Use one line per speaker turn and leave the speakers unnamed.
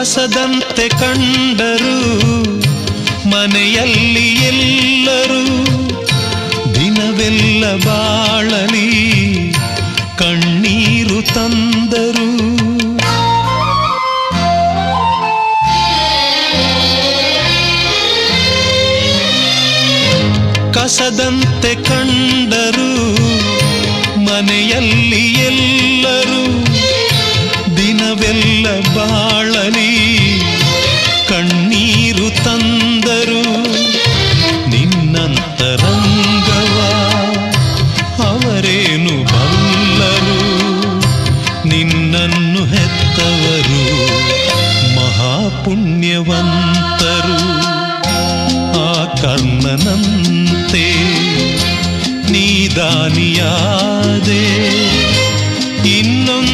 ಕಸದಂತೆ ಕಂಡರು ಮನೆಯಲ್ಲಿ ಎಲ್ಲರೂ, ದಿನವೆಲ್ಲ ಬಾಳಲಿ ಕಣ್ಣೀರು ತಂದರು. ಕಸದಂತೆ ಕಂಡರು ಮನೆಯಲ್ಲಿ ಎಲ್ಲರೂ, ದಿನವೆಲ್ಲ ಬಾಳಲಿ ಕಣ್ಣೀರು ತಂದರು. ನಿನ್ನಂತರಂಗವ ಅವರೇನು ಬಲ್ಲರು, ನಿನ್ನನ್ನು ಹೆತ್ತವರು ಮಹಾಪುಣ್ಯವಂತರು. ಆ ಕರ್ಣನಂತೆ ನೀದಾನಿಯಾದೆ, ಇನ್ನೊಂದು